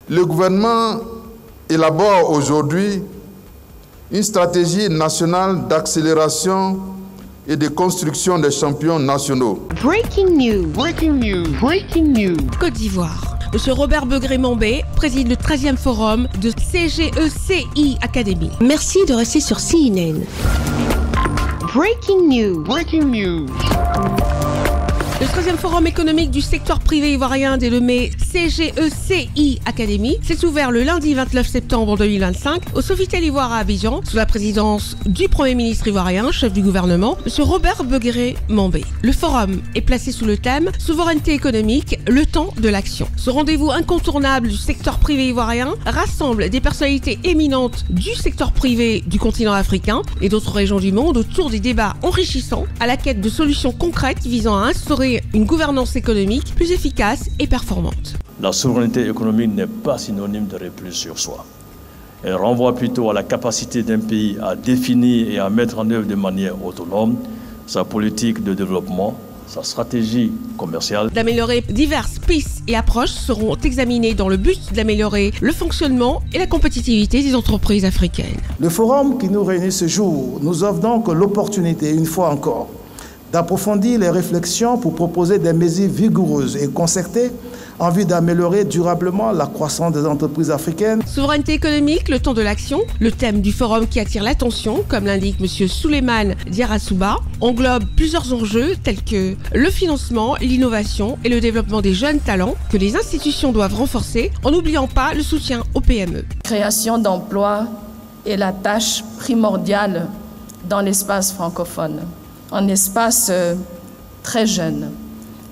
Le gouvernement élabore aujourd'hui une stratégie nationale d'accélération et de construction des champions nationaux. Breaking news. Breaking news. Breaking news. Côte d'Ivoire. Monsieur Robert Begré-Mambé préside le 13e forum de CGECI Academy. Merci de rester sur CNN. Breaking news. Breaking news. Le 13e forum économique du secteur privé ivoirien dénommé CGECI Academy s'est ouvert le lundi 29 septembre 2025 au Sofitel Ivoire à Abidjan sous la présidence du Premier ministre ivoirien, chef du gouvernement, M. Robert Begré-Mambé. Le forum est placé sous le thème « Souveraineté économique, le temps de l'action ». Ce rendez-vous incontournable du secteur privé ivoirien rassemble des personnalités éminentes du secteur privé du continent africain et d'autres régions du monde autour des débats enrichissants à la quête de solutions concrètes visant à instaurer une gouvernance économique plus efficace et performante. La souveraineté économique n'est pas synonyme de repli sur soi. Elle renvoie plutôt à la capacité d'un pays à définir et à mettre en œuvre de manière autonome sa politique de développement, sa stratégie commerciale. D'améliorer diverses pistes et approches seront examinées dans le but d'améliorer le fonctionnement et la compétitivité des entreprises africaines. Le forum qui nous réunit ce jour nous offre donc l'opportunité, une fois encore, d'approfondir les réflexions pour proposer des mesures vigoureuses et concertées en vue d'améliorer durablement la croissance des entreprises africaines. Souveraineté économique, le temps de l'action, le thème du forum qui attire l'attention, comme l'indique M. Souleymane Diarra-Souba, englobe plusieurs enjeux tels que le financement, l'innovation et le développement des jeunes talents que les institutions doivent renforcer en n'oubliant pas le soutien aux PME. Création d'emplois est la tâche primordiale dans l'espace francophone. Un espace très jeune,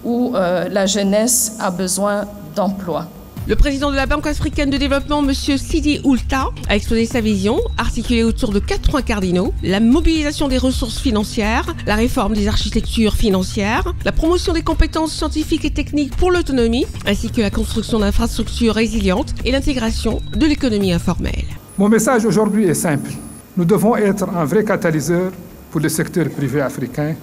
où la jeunesse a besoin d'emploi. Le président de la Banque africaine de développement, M. Sidi Oulta, a exposé sa vision, articulée autour de 4 points cardinaux: la mobilisation des ressources financières, la réforme des architectures financières, la promotion des compétences scientifiques et techniques pour l'autonomie, ainsi que la construction d'infrastructures résilientes et l'intégration de l'économie informelle. Mon message aujourd'hui est simple. Nous devons être un vrai catalyseur pour le secteur privé africain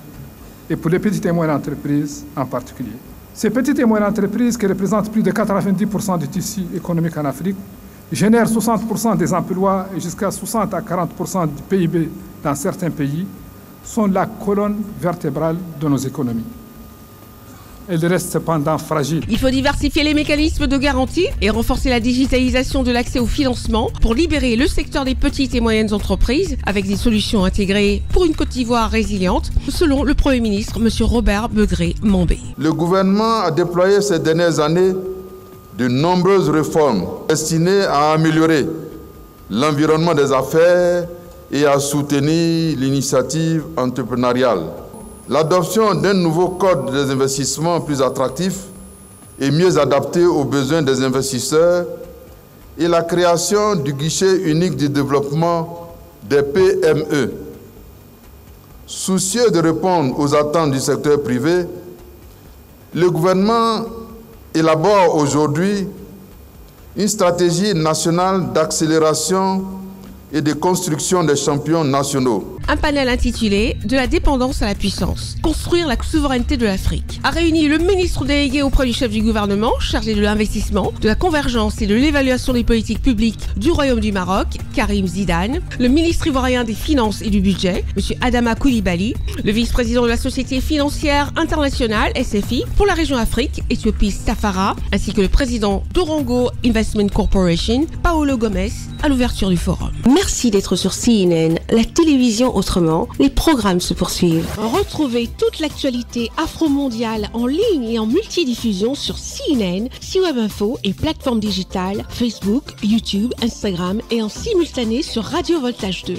et pour les petites et moyennes entreprises en particulier. Ces petites et moyennes entreprises, qui représentent plus de 90% du tissu économique en Afrique, génèrent 60% des emplois et jusqu'à 60 à 40% du PIB dans certains pays, sont la colonne vertébrale de nos économies. Elle reste cependant fragile. Il faut diversifier les mécanismes de garantie et renforcer la digitalisation de l'accès au financement pour libérer le secteur des petites et moyennes entreprises avec des solutions intégrées pour une Côte d'Ivoire résiliente, selon le Premier ministre, M. Robert Begré-Mambé. Le gouvernement a déployé ces dernières années de nombreuses réformes destinées à améliorer l'environnement des affaires et à soutenir l'initiative entrepreneuriale. L'adoption d'un nouveau code des investissements plus attractif et mieux adapté aux besoins des investisseurs et la création du guichet unique du développement des PME. Soucieux de répondre aux attentes du secteur privé, le gouvernement élabore aujourd'hui une stratégie nationale d'accélération et de construction des champions nationaux. Un panel intitulé « De la dépendance à la puissance. Construire la souveraineté de l'Afrique » a réuni le ministre délégué auprès du chef du gouvernement, chargé de l'investissement, de la convergence et de l'évaluation des politiques publiques du Royaume du Maroc, Karim Zidane, le ministre ivoirien des Finances et du Budget, M. Adama Koulibaly, le vice-président de la Société financière internationale, SFI, pour la région Afrique, Éthiopie Safara, ainsi que le président d'Orongo Investment Corporation, Paolo Gomes, à l'ouverture du forum. Merci d'être sur CNN, la télévision autrement. Les programmes se poursuivent. Retrouvez toute l'actualité afro-mondiale en ligne et en multidiffusion sur CNN, C-Web Info et plateformes digitales, Facebook, YouTube, Instagram et en simultané sur Radio Voltage 2.